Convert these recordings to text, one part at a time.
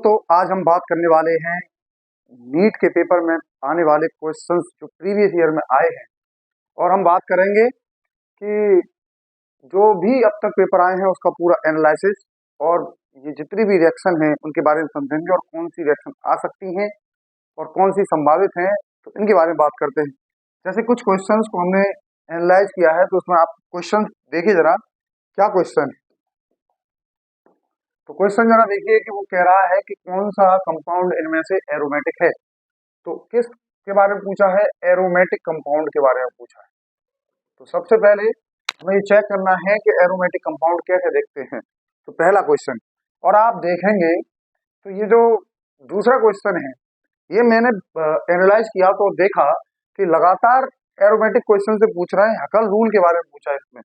दोस्तों आज हम बात करने वाले हैं नीट के पेपर में आने वाले क्वेश्चंस जो प्रीवियस ईयर में आए हैं। और हम बात करेंगे कि जो भी अब तक पेपर आए हैं उसका पूरा एनालिसिस और ये जितनी भी रिएक्शन हैं उनके बारे में समझेंगे और कौन सी रिएक्शन आ सकती हैं और कौन सी संभावित हैं, तो इनके बारे में बात करते हैं। जैसे कुछ क्वेश्चंस को हमने एनालाइज किया है तो उसमें आप क्वेश्चन देखिए जरा क्या क्वेश्चन है। तो क्वेश्चन जरा देखिए कि वो कह रहा है कि कौन सा कंपाउंड इनमें से एरोमेटिक है। तो किस के बारे में पूछा है? एरोमेटिक कंपाउंड के बारे में पूछा है। तो सबसे पहले हमें ये चेक करना है कि एरोमेटिक कंपाउंड कैसे देखते हैं। तो पहला क्वेश्चन, और आप देखेंगे तो ये जो दूसरा क्वेश्चन है ये मैंने एनालाइज किया तो देखा कि लगातार एरोमेटिक क्वेश्चन से पूछ रहा है। हकल रूल के बारे में पूछा है इसमें,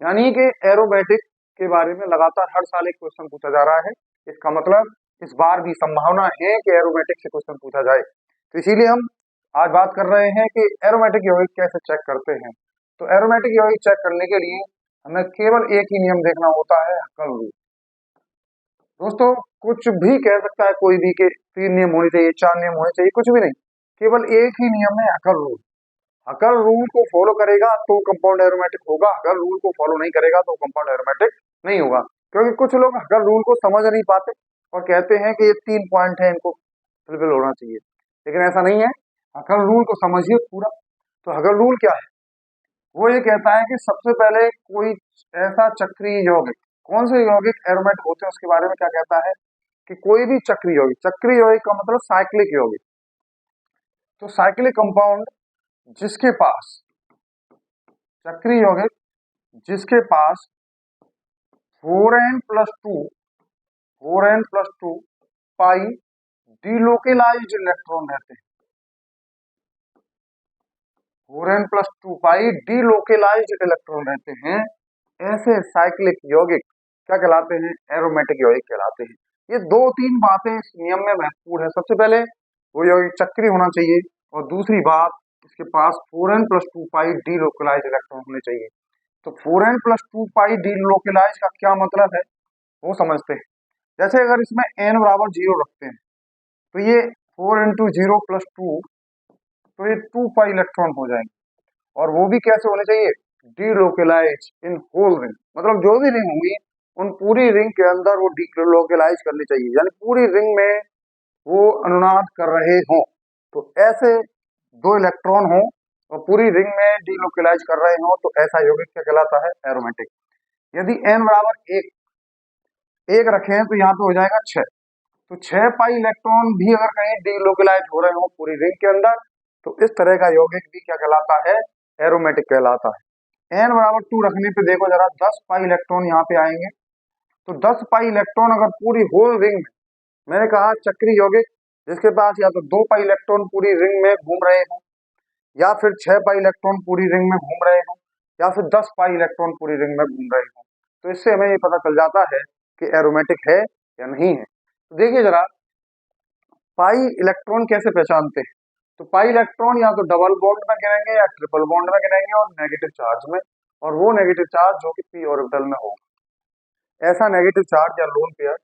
यानी कि एरोमेटिक के बारे में लगातार हर साल एक क्वेश्चन पूछा जा रहा है। इसका मतलब इस बार भी संभावना है कि एरोमेटिक से क्वेश्चन पूछा जाए। तो इसीलिए हम आज बात कर रहे हैं कि एरोमेटिक यौगिक कैसे चेक करते हैं। तो एरोमेटिक यौगिक चेक करने के लिए हमें केवल एक ही नियम देखना होता है, हकल रूल। दोस्तों कुछ भी कह सकता है कोई भी कि 3 नियम होने चाहिए, 4 नियम होने चाहिए, कुछ भी नहीं, केवल एक ही नियम है, हकल रूल। हकल रूल को फॉलो करेगा तो कंपाउंड एरोमेटिक होगा, हकल रूल को फॉलो नहीं करेगा तो कंपाउंड एरोमेटिक नहीं होगा। क्योंकि कुछ लोग हकल रूल को समझ नहीं पाते और कहते हैं कि ये 3 पॉइंट है, इनको फुलफिल होना चाहिए, लेकिन ऐसा नहीं है। हकल रूल को समझिए पूरा। तो हकल रूल क्या है? वो ये कहता है कि सबसे पहले कोई ऐसा चक्रीय यौगिक, कौन से यौगिक एरोमेटिक होते हैं उसके बारे में क्या कहता है कि कोई भी चक्रीय यौगिक, चक्रीय यौगिक का मतलब साइक्लिक यौगिक। तो साइक्लिक कंपाउंड जिसके पास, चक्रीय यौगिक जिसके पास 4n+2 पाई डिलोकेलाइज्ड इलेक्ट्रॉन रहते हैं, 4n+2 पाई डिलोकेलाइज्ड इलेक्ट्रॉन रहते हैं, ऐसे साइक्लिक यौगिक क्या कहलाते हैं? एरोमेटिक यौगिक कहलाते हैं। ये 2-3 बातें इस नियम में महत्वपूर्ण है। सबसे पहले वो यौगिक चक्रीय होना चाहिए और दूसरी बात इसके पास 4n+2 पाई डिलोकेलाइज्ड इलेक्ट्रॉन होने चाहिए। तो 4n+2 पाई डिलोकेलाइज्ड का क्या मतलब है वो समझते हैं। जैसे अगर इसमें n बराबर 0 रखते हैं तो ये 4 × 0 + 2, तो ये 2 पाई इलेक्ट्रॉन हो जाएंगे। और वो भी कैसे होने चाहिए? डिलोकेलाइज इन होल रिंग, मतलब जो भी रिंग होंगी उन पूरी रिंग के अंदर वो डिलोकेलाइज करनी चाहिए, यानी पूरी रिंग में वो अनुनाद कर रहे हों। तो ऐसे 2 इलेक्ट्रॉन हो और पूरी रिंग में डिलोकेलाइज कर रहे हो तो ऐसा यौगिक क्या कहलाता है? एरोमेटिक। यदि n बराबर 1 रखें तो यहाँ पे हो जाएगा 6। तो 6 पाई इलेक्ट्रॉन भी अगर कहीं डिलोकेलाइज हो रहे हो पूरी रिंग के अंदर तो इस तरह का यौगिक भी क्या कहलाता है? एरोमेटिक कहलाता है। n बराबर 2 रखने पे देखो जरा 10 पाई इलेक्ट्रॉन यहाँ पे आएंगे। तो 10 पाई इलेक्ट्रॉन अगर पूरी होल रिंग में, मैंने कहा चक्रीय यौगिक जिसके पास या तो 2 पाई इलेक्ट्रॉन पूरी रिंग में घूम रहे हो, या फिर 6 पाई इलेक्ट्रॉन पूरी रिंग में घूम रहे हो, या फिर 10 पाई इलेक्ट्रॉन पूरी रिंग में घूम रहे हो, तो इससे हमें ये पता चल जाता है कि एरोमेटिक है या नहीं है। तो देखिए जरा पाई इलेक्ट्रॉन कैसे पहचानते हैं। तो पाई इलेक्ट्रॉन या तो डबल बॉन्ड में गिरेंगे या ट्रिपल बॉन्ड में गिरेंगे और नेगेटिव चार्ज में, और वो नेगेटिव चार्ज जो कि पी ऑर्बिटल में होगा। ऐसा नेगेटिव चार्ज या लोन पेयर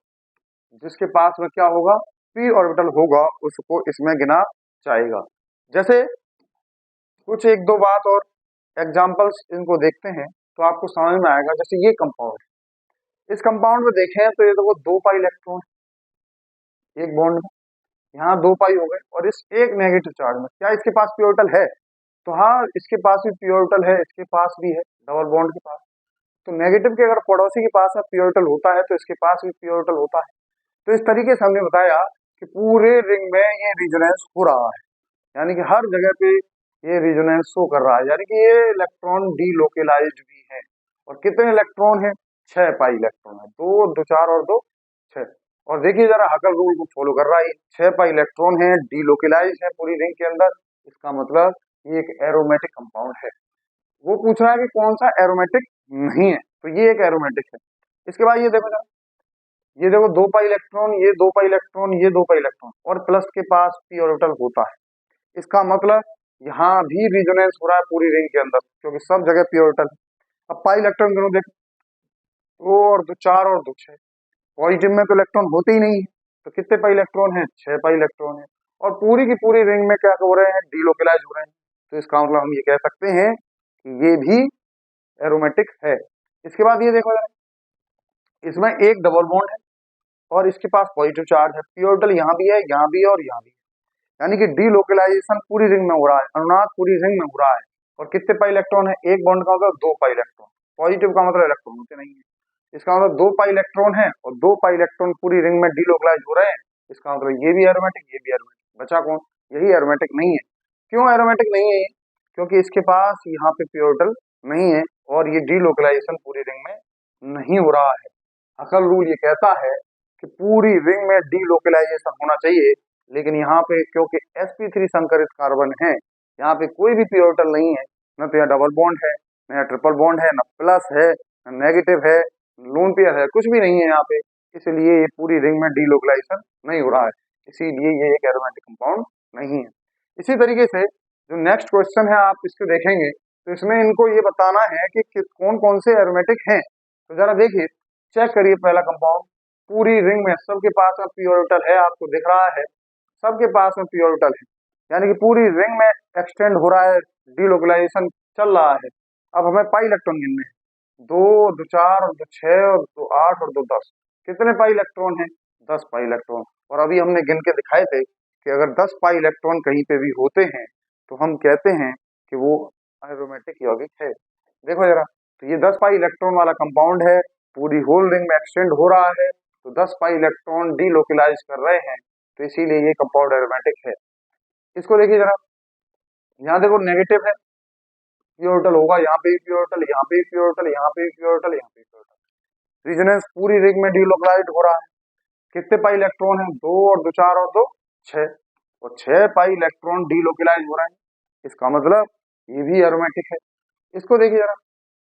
जिसके पास में क्या होगा? पी ऑर्बिटल होगा, उसको इसमें गिना जाएगा। जैसे कुछ 1-2 बात और एग्जांपल्स इनको देखते हैं तो आपको समझ में आएगा। जैसे ये कंपाउंड, इस कंपाउंड में देखें तो ये देखो 2 पाई इलेक्ट्रॉन एक बॉन्ड में, यहाँ 2 पाई हो गए, और इस एक नेगेटिव चार्ज में क्या इसके पास पी ऑर्बिटल है? तो हाँ, इसके पास भी पी ऑर्बिटल है, इसके पास भी है, डबल बॉन्ड के पास। तो नेगेटिव के अगर पड़ोसी के पास पी ऑर्बिटल होता है तो इसके पास भी पी ऑर्बिटल होता है। तो इस तरीके से हमने बताया कि पूरे रिंग में ये रिजोनेंस हो रहा है, यानी कि हर जगह पे ये रिजोनेंस शो कर रहा है, यानी कि ये इलेक्ट्रॉन डिलोकेलाइज्ड भी है। और कितने इलेक्ट्रॉन है? 6 पाई इलेक्ट्रॉन है, 2 2 4 और 2 6। और देखिए जरा हकल रूल को फॉलो कर रहा है, 6 पाई इलेक्ट्रॉन है, डिलोकेलाइज्ड है पूरी रिंग के अंदर, इसका मतलब ये एक एरोमेटिक कंपाउंड है। वो पूछ रहा है कि कौन सा एरोमेटिक नहीं है, तो ये एक एरोमेटिक है। इसके बाद ये देखो जरा, ये देखो 2 पाई इलेक्ट्रॉन, ये 2 पाई इलेक्ट्रॉन, ये 2 पाई इलेक्ट्रॉन, और प्लस के पास पी ऑर्बिटल होता है। इसका मतलब यहाँ भी रिजोनेंस हो रहा है पूरी रिंग के अंदर, क्योंकि सब जगह पी ऑर्बिटल। अब पाई इलेक्ट्रॉन दोनों देखो, 2 और 2 4 और 2 6, पॉजिटिव में तो इलेक्ट्रॉन होते ही नहीं है, तो कितने पाई इलेक्ट्रॉन है? 6 पाई इलेक्ट्रॉन है। और पूरी की पूरी रिंग में क्या हो रहे हैं? डीलोकलाइज हो रहे हैं। तो इसका मतलब हम ये कह सकते हैं कि ये भी एरोमेटिक है। इसके बाद ये देखो, इसमें एक डबल बॉन्ड है और इसके पास पॉजिटिव चार्ज है। पी ऑर्बिटल यहाँ भी है, यहाँ भी है और यहाँ भी है। यानी कि डीलोकलाइजेशन पूरी रिंग में हो रहा है, अनुनाद पूरी रिंग में हो रहा है। और कितने पाई इलेक्ट्रॉन है? एक बॉन्ड का मतलब 2 पाई इलेक्ट्रॉन। पॉजिटिव का मतलब इलेक्ट्रॉन होते नहीं है। इसका मतलब 2 पाई इलेक्ट्रॉन है और 2 पाई इलेक्ट्रॉन पूरी रिंग में डीलोकलाइज हो रहे हैं। इसका मतलब ये भी एरोमेटिक, ये भी एरोमेटिक। बचा कौन? यही एरोमेटिक नहीं है। क्यों एरोमेटिक नहीं है ये? क्योंकि इसके पास यहाँ पे पी ऑर्बिटल नहीं है और ये डीलोकलाइजेशन पूरी रिंग में नहीं हो रहा है। असल रूल ये कहता है कि पूरी रिंग में डीलोकलाइजेशन होना चाहिए, लेकिन यहाँ पे क्योंकि sp3 संकरित कार्बन है, यहाँ पे कोई भी पी ऑर्बिटल नहीं है, न तो यहाँ डबल बॉन्ड है, न यहाँ ट्रिपल बॉन्ड है, न प्लस है, न नेगेटिव है, लोन पेयर है, कुछ भी नहीं है यहाँ पे। इसलिए ये पूरी रिंग में डीलोकलाइजेशन नहीं हो रहा है, इसीलिए ये एक एरोमेटिक कंपाउंड नहीं है। इसी तरीके से जो नेक्स्ट क्वेश्चन है आप इसको देखेंगे तो इसमें इनको ये बताना है कि कौन कौन से एरोमेटिक हैं। तो जरा देखिए, चेक करिए पहला कंपाउंड। पूरी रिंग में सबके पास में पी ऑर्बिटल है, आपको दिख रहा है, सबके पास में पी ऑर्बिटल है, यानी कि पूरी रिंग में एक्सटेंड हो रहा है, डीलोकलाइजेशन चल रहा है। अब हमें पाई इलेक्ट्रॉन गिनने हैं, 2 2 4 और 2 6 और 2 8 और 2 10। कितने पाई इलेक्ट्रॉन है? 10 पाई इलेक्ट्रॉन। और अभी हमने गिन के दिखाए थे कि अगर 10 पाई इलेक्ट्रॉन कहीं पे भी होते हैं तो हम कहते हैं कि वो एरोमेटिक यौगिक है। देखो जरा, तो ये 10 पाई इलेक्ट्रॉन वाला कंपाउंड है, पूरी होल रिंग में एक्सटेंड हो रहा है, तो 10 पाई इलेक्ट्रॉन डीलोकलाइज कर रहे हैं, तो इसीलिए ये कंपाउंड एरोमेटिक है। इसको देखिए जरा, यहाँ देखो नेगेटिव है, पी ऑर्बिटल होगा, यहाँ पे पी ऑर्बिटल, यहाँ पे पी ऑर्बिटल, यहाँ पे पी ऑर्बिटल, यहाँ पे पी ऑर्बिटल। रेजोनेंस पूरी रिंग में डीलोकलाइज हो रहा है। कितने पाई इलेक्ट्रॉन है? 2 और 2 4 और 2 6, और 6 पाई इलेक्ट्रॉन डीलोकलाइज हो रहे हैं। इसका मतलब ये भी एरोमेटिक है। इसको देखिए जरा,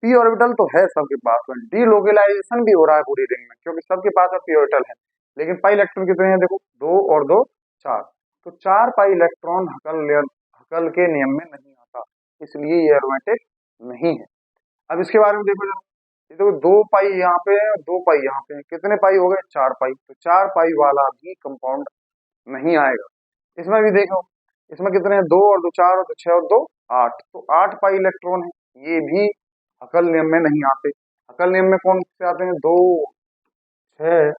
पी ऑर्बिटल तो है सबके पास में, डीलोकलाइजेशन भी हो रहा है पूरी रिंग में क्योंकि सबके पास में पी ऑर्बिटल है, लेकिन पाई इलेक्ट्रॉन कितने हैं? देखो, 2 और 2 4। तो 4 पाई इलेक्ट्रॉन हकल के नियम में नहीं आता, इसलिए ये एरोमेटिक नहीं है। अब इसके बारे में देखो जरा, ये देखो 2 पाई यहाँ पे है और 2 पाई यहाँ पे है, कितने पाई हो गए? 4 पाई। तो 4 पाई वाला भी कंपाउंड नहीं आएगा। इसमें भी देखो, इसमें कितने हैं? 2 और 2 4 और 2 6 और 2 8। तो 8 पाई इलेक्ट्रॉन है, ये भी हकल नियम में नहीं आते। हकल नियम में कौन से आते हैं? 2 6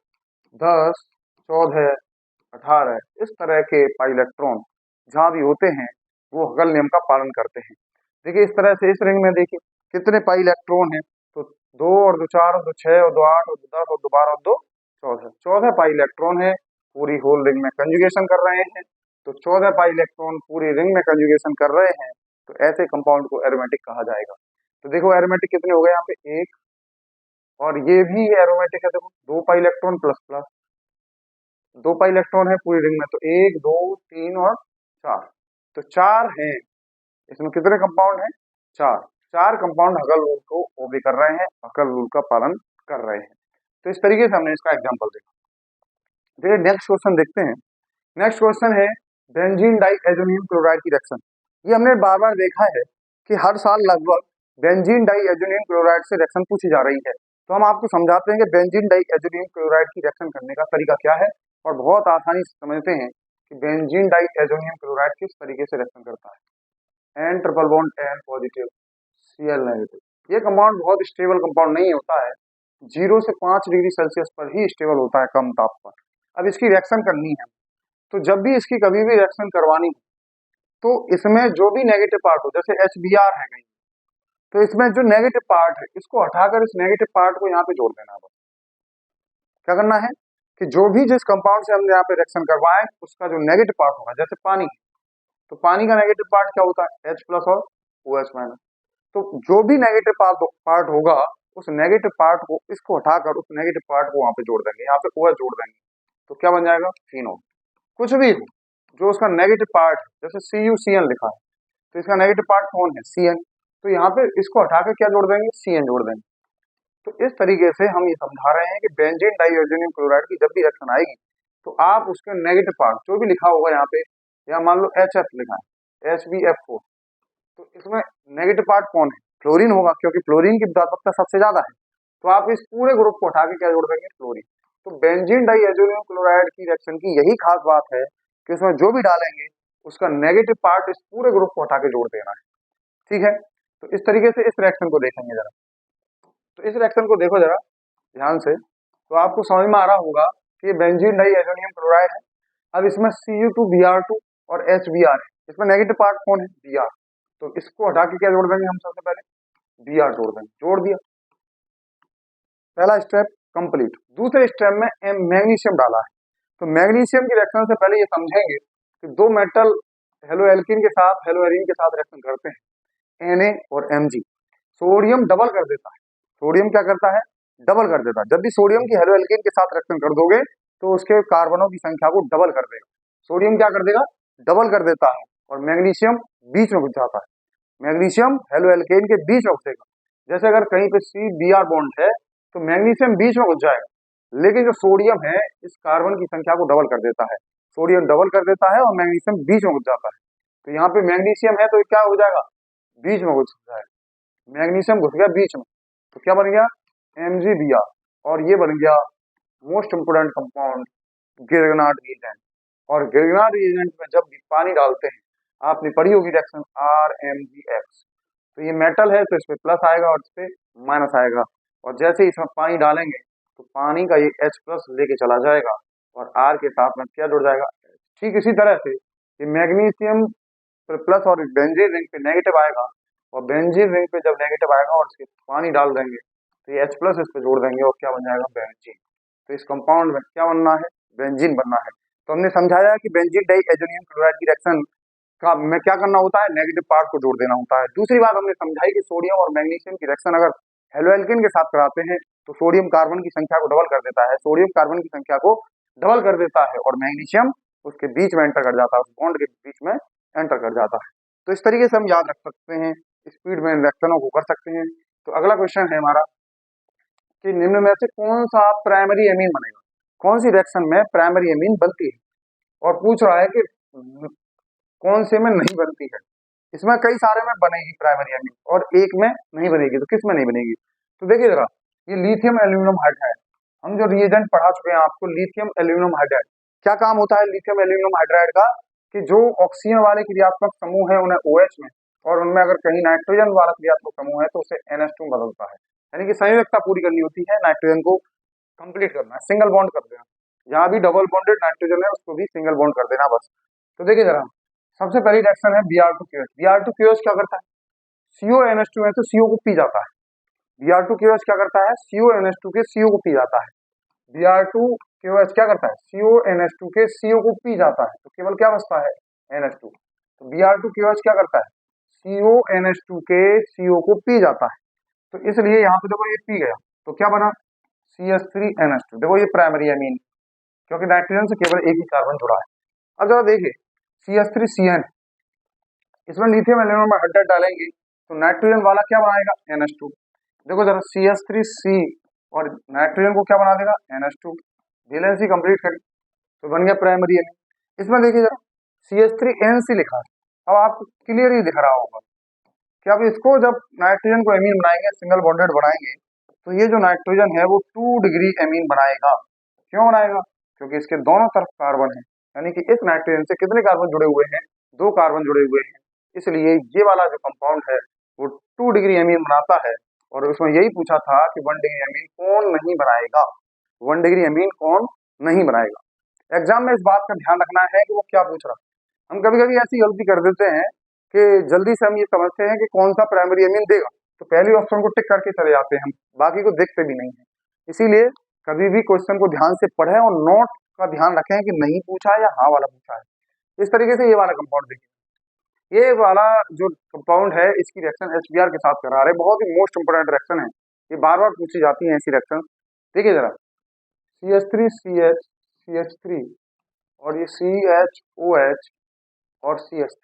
10 14 18, इस तरह के पाई इलेक्ट्रॉन जहां भी होते हैं वो हकल नियम का पालन करते हैं। देखिए इस तरह से इस रिंग में देखिए कितने पाई इलेक्ट्रॉन है, तो 2 और 2 4 और 2 6 और 2 8 और 2 10 और 2 12 और 2 14, 14 पाई इलेक्ट्रॉन है, पूरी होल रिंग में कंजुगेशन कर रहे हैं। तो 14 पाई इलेक्ट्रॉन पूरी रिंग में कंजुगेशन कर रहे हैं, तो ऐसे कंपाउंड को एरोमेटिक कहा जाएगा। तो देखो एरोमेटिक कितने हो गए यहाँ पे? एक, और ये भी एरोमेटिक है, देखो 2 pi electron plus plus, 2 pi electron है पूरी रिंग में, तो 1 2 3 और 4, तो 4 हैं। इसमें कितने कंपाउंड हैं? 4। 4 कंपाउंड हकल रूल को ओबे कर रहे हैं, हकल रूल का पालन कर रहे हैं। तो इस तरीके से हमने इसका एग्जाम्पल देखा। देखिए नेक्स्ट क्वेश्चन देखते हैं। नेक्स्ट क्वेश्चन है बेंजीन डाई एजोनियम क्लोराइड की रिएक्शन। ये हमने बार बार देखा है कि हर साल लगभग बेंजीन डाई एजोनियम क्लोराइड से रिएक्शन पूछी जा रही है। तो हम आपको समझाते हैं कि बेंजीन डाई एजोनियम क्लोराइड की रिएक्शन करने का तरीका क्या है, और बहुत आसानी से समझते हैं कि बेंजीन डाई एजोनियम क्लोराइड किस तरीके से रिएक्शन करता है। N triple bond N positive, Cl negative. ये कंपाउंड बहुत स्टेबल कंपाउंड नहीं होता है, 0 से 5 डिग्री सेल्सियस पर ही स्टेबल होता है, कम ताप पर। अब इसकी रिएक्शन करनी है, तो जब भी इसकी कभी भी रिएक्शन करवानी है तो इसमें जो भी नेगेटिव पार्ट हो, जैसे HBr है कहीं, तो इसमें जो नेगेटिव पार्ट है इसको हटाकर इस नेगेटिव पार्ट को यहाँ पे जोड़ देना है। बस क्या करना है कि जो भी जिस कंपाउंड से हमने यहाँ पे रिएक्शन करवाए उसका जो नेगेटिव पार्ट होगा, जैसे पानी, तो पानी का नेगेटिव पार्ट क्या होता है? H प्लस और OH माइनस। तो जो भी नेगेटिव पार्ट होगा उस नेगेटिव पार्ट को इसको हटाकर उस नेगेटिव पार्ट को वहां पे जोड़ देंगे, यहाँ पे OH जोड़ देंगे, तो क्या बन जाएगा? फिनोल। कुछ भी हो जो उसका नेगेटिव पार्ट, जैसे CuCN लिखा है, तो इसका नेगेटिव पार्ट कौन है? Cn। तो यहाँ पे इसको हटाकर क्या जोड़ देंगे? Cn जोड़ देंगे। तो इस तरीके से हम ये समझा रहे हैं कि बेंजीन डाइऑक्सिनियम क्लोराइड की जब भी रिएक्शन आएगी तो आप उसके नेगेटिव पार्ट जो भी लिखा होगा यहाँ पे, या मान लो HF लिखा है, HbF4, तो इसमें नेगेटिव पार्ट कौन है? फ्लोरीन होगा, क्योंकि फ्लोरीन की धात्वकता सबसे ज्यादा है। तो आप इस पूरे ग्रुप को हटा के क्या जोड़ देंगे? फ्लोरीन। तो बेंजीन डाइएजोनियम क्लोराइड की रिएक्शन की यही खास बात है कि उसमें जो भी डालेंगे उसका नेगेटिव पार्ट इस पूरे ग्रुप को हटा के जोड़ देना है। ठीक है, तो इस तरीके से इस रिएक्शन को देखेंगे जरा। तो इस रिएक्शन को देखो जरा ध्यान से, तो आपको समझ में आ रहा होगा कि ये बेंजीन डाइएजोनियम क्लोराइड है। अब इसमें Cu2Br2 और HBr है, इसमें नेगेटिव पार्ट कौन है, Br। तो इसको हटा के क्या जोड़ देंगे हम, सबसे पहले Br जोड़ देंगे, जोड़ दिया, पहला स्टेप कंप्लीट। दूसरे स्टेप में मैग्नीशियम डाला है, तो मैग्नीशियम की रिएक्शन से पहले ये समझेंगे कि दो मेटल हेलोएल्किन के साथ हेलोएरीन के साथ रिएक्शन करते हैं, Na और Mg। सोडियम डबल कर देता है, सोडियम क्या करता है, डबल कर देता है। जब भी सोडियम की हेलोएल्किन के साथ रिएक्शन कर दोगे तो उसके कार्बनों की संख्या को डबल कर देगा। सोडियम क्या कर देगा, डबल कर देता है, और मैग्नीशियम बीच में घुस जाता है। मैग्नीशियम हेलोएल्केन के बीच में घुसेगा। जैसे अगर कहीं पे CBr बॉन्ड है तो मैग्नीशियम बीच में घुस जाएगा, लेकिन जो सोडियम है इस कार्बन की संख्या को डबल कर देता है। सोडियम डबल कर देता है और मैग्नीशियम बीच में घुस जाता है। तो यहाँ पे मैग्नीशियम है तो ये क्या हो जाएगा, बीच में घुस जाएगा, मैग्नीशियम घुस गया बीच में, तो क्या बन गया, MgBr। और ये बन गया मोस्ट इंपोर्टेंट कंपाउंड गिरगनाट रिएजेंट। और गिरगनाट रिएजेंट में जब भी पानी डालते हैं, आपने पढ़ी होगी रिएक्शन RMgX, तो ये मेटल है तो इस पे प्लस आएगा और इस पे माइनस आएगा, और जैसे ही इसमें पानी डालेंगे तो पानी का ये H प्लस लेके चला जाएगा और R के साथ में क्या जुड़ जाएगा। ठीक इसी तरह से ये मैग्नीशियम प्लस और बेंजीन रिंग पे नेगेटिव आएगा, और बेंजीन रिंग पे जब नेगेटिव आएगा और इसके पानी डाल देंगे तो ये H प्लस इस पे जोड़ देंगे और क्या बन जाएगा, बेंजीन। तो इस कंपाउंड में क्या बनना है, बेंजीन बनना है। तो हमने समझाया कि बेंजीन डाइएजोनियम क्लोराइड की रिएक्शन का में क्या करना होता है, नेगेटिव पार्ट को जोड़ देना होता है। दूसरी बात हमने समझाई कि सोडियम और मैग्नीशियम की रिएक्शन अगर हेलोएल्केन के साथ कराते हैं तो सोडियम कार्बन की संख्या को डबल कर देता है, सोडियम कार्बन की संख्या को डबल कर देता है, और मैग्नीशियम उसके बीच में एंटर कर जाता है, उस बॉन्ड के बीच में एंटर कर जाता है। तो इस तरीके से हम याद रख सकते हैं, स्पीड में रिएक्शनों को कर सकते हैं। तो अगला क्वेश्चन है हमारा कि निम्न में से कौन सा प्राइमरी एमीन बनेगा, कौन सी रिएक्शन में प्राइमरी एमीन बनती है, और पूछ रहा है कि कौन से में नहीं बनती है। इसमें कई सारे में बनेगी प्राइमरी एमीन और एक में नहीं बनेगी, तो किस में नहीं बनेगी। तो देखिए जरा, ये लिथियम एल्यूमिनियम हाइड्राइड, हम जो रिएजेंट पढ़ा चुके हैं आपको, लिथियम एल्यूमिनियम हाइड्राइड, क्या काम होता है लिथियम एल्यूमिनियम हाइड्राइड का, कि जो ऑक्सीजन वाले क्रियात्मक समूह है उन्हें OH में, और उनमें अगर कहीं नाइट्रोजन वाला क्रियात्मक समूह है तो उसे NH2 में बदलता है। यानी कि संयोजकता पूरी करनी होती है, नाइट्रोजन को कंप्लीट करना है, सिंगल बॉन्ड कर देना, जहां भी डबल बॉन्डेड नाइट्रोजन है उसको भी सिंगल बॉन्ड कर देना बस। तो देखिए जरा, सबसे पहली रिएक्शन है Br2QH। Br2QH क्या करता है, CONH2 है तो CO को पी जाता है। Br2QH क्या करता है, CONH2 के CO को पी जाता है। Br2QH क्या करता है, CONH2 के CO को पी जाता है, तो केवल क्या बचता है, NH2। तो Br2QH क्या करता है, CONH2 के CO को पी जाता है, तो इसलिए यहाँ पे देखो ये पी गया, तो क्या बना, CH3NH2। देखो ये प्राइमरी एमीन, क्योंकि नाइट्रोजन से केवल एक ही कार्बन जुड़ा है। अब जरा देखिए CH3CN, इसमें लिथियम एल्यूमिनियम हाइड्राइड डालेंगे तो नाइट्रोजन वाला क्या बनाएगा, NH2। देखो जरा CH3C और नाइट्रोजन को क्या बना देगा, NH2। वैलेंसी कंप्लीट करी तो बन गया प्राइमरी एमीन। इसमें देखिए जरा CH3NC लिखा है, अब आपको क्लियर ही दिख रहा होगा कि अब इसको जब नाइट्रोजन को एमीन बनाएंगे, सिंगल बॉन्डेड बनाएंगे, तो ये जो नाइट्रोजन है वो 2 डिग्री एमीन बनाएगा। क्यों बनाएगा, क्योंकि इसके दोनों तरफ कार्बन है, यानी कि इस नाइट्रोजन से कितने कार्बन जुड़े हुए हैं, 2 कार्बन जुड़े हुए हैं, इसलिए ये वाला जो कंपाउंड है वो 2 डिग्री एमीन बनाता है। और उसमें यही पूछा था कि 1 डिग्री एमीन कौन नहीं बनाएगा, 1 डिग्री एमीन कौन नहीं बनाएगा। एग्जाम में इस बात का ध्यान रखना है कि वो क्या पूछ रहा है। हम कभी कभी ऐसी गलती कर देते हैं कि जल्दी से हम ये समझते हैं कि कौन सा प्राइमरी एमीन देगा, तो पहले ऑप्शन को टिक करके चले जाते हैं, हम बाकी को देखते भी नहीं है। इसीलिए कभी भी क्वेश्चन को ध्यान से पढ़ें और नोट का ध्यान रखें कि नहीं पूछा है या हाँ वाला पूछा है। इस तरीके से ये वाला कंपाउंड देखिए, ये वाला जो कंपाउंड है इसकी रिएक्शन HBr के साथ करा रहे, बहुत ही मोस्ट इंपोर्टेंट रिएक्शन है, ये बार बार पूछी जाती है ऐसी रिएक्शन। देखिए जरा CH3CH CH3 और ये CHOH और CH3।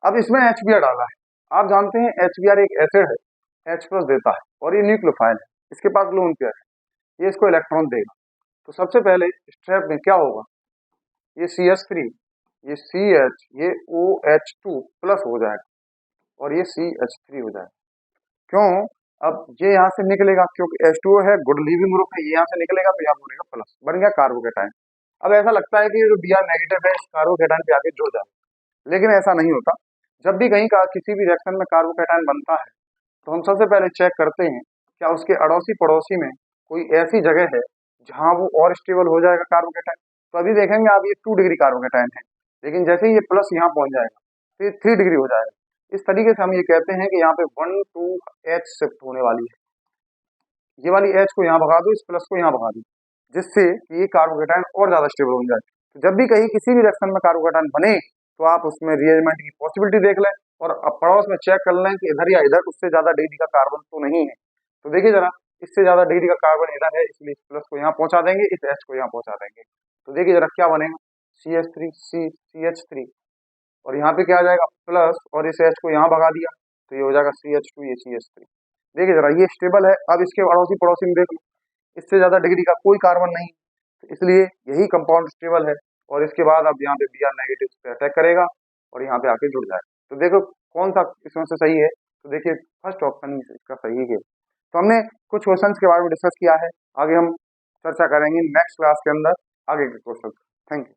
अब इसमें HBr डाला है, आप जानते हैं HBr एक एसिड है, H प्लस देता है और ये न्यूक्लियोफाइल है, इसके पास लोन पेयर है, ये इसको इलेक्ट्रॉन देगा। तो सबसे पहले स्टेप में क्या होगा, ये CH3 ये CH ये OH2 प्लस हो जाएगा और ये CH3 हो जाएगा। क्यों, अब ये यहाँ से निकलेगा क्योंकि H2O है, गुड लीविंग ग्रुप है, ये यहाँ से निकलेगा तो यहाँ बनेगा प्लस, बन गया कार्बोकेटाइन। अब ऐसा लगता है कि ये जो Br नेगेटिव है इस कार्बोकेटाइन पे आके जुड़ जाए, लेकिन ऐसा नहीं होता। जब भी कहीं का किसी भी रिएक्शन में कार्बोकेटाइन बनता है तो हम सबसे पहले चेक करते हैं क्या उसके अड़ोसी पड़ोसी में कोई ऐसी जगह है जहां वो और स्टेबल हो जाएगा कार्बोकेटाइन। तो अभी देखेंगे आप ये 2 डिग्री कार्बोकेटाइन है, लेकिन जैसे ही ये प्लस यहाँ पहुंच जाएगा तो ये 3 डिग्री हो जाएगा। इस तरीके से हम ये कहते हैं कि यहाँ पे 1 2 H शिफ्ट होने वाली है, ये वाली H को यहाँ भगा दो, इस प्लस को यहाँ भगा दो, जिससे कि ये कार्बोकेटाइन और ज्यादा स्टेबल हो जाए। तो जब भी कहीं किसी भी रिएक्शन में कार्बोकेटाइन बने तो आप उसमें रिएरेंजमेंट की पॉसिबिलिटी देख लें और अब पड़ोस में चेक कर लें कि इधर या इधर उससे ज्यादा डिग्री का कार्बन तो नहीं है। तो देखिए जरा, इससे ज्यादा डिग्री का कार्बन इधर है, इसलिए इस प्लस को यहाँ पहुंचा देंगे, इस H को यहाँ पहुंचा देंगे। तो देखिए जरा क्या बनेगा, CH3 और यहाँ पे क्या आ जाएगा प्लस, और इस H को यहाँ भगा दिया तो ये हो जाएगा CH2, ये CH3। देखिए जरा ये स्टेबल है। अब इसके अड़ोसी पड़ोसी में देख लो, इससे ज्यादा डिग्री का कोई कार्बन नहीं, तो इसलिए यही कंपाउंड स्टेबल है। और इसके बाद अब यहाँ पे Br नेगेटिव पे अटैक करेगा और यहाँ पे आके जुड़ जाएगा। तो देखो कौन सा इसमें से सही है, तो देखिए फर्स्ट ऑप्शन इसका सही है। तो हमने कुछ क्वेश्चंस के बारे में डिस्कस किया है, आगे हम चर्चा करेंगे नेक्स्ट क्लास के अंदर आगे के क्वेश्चन। Thank you.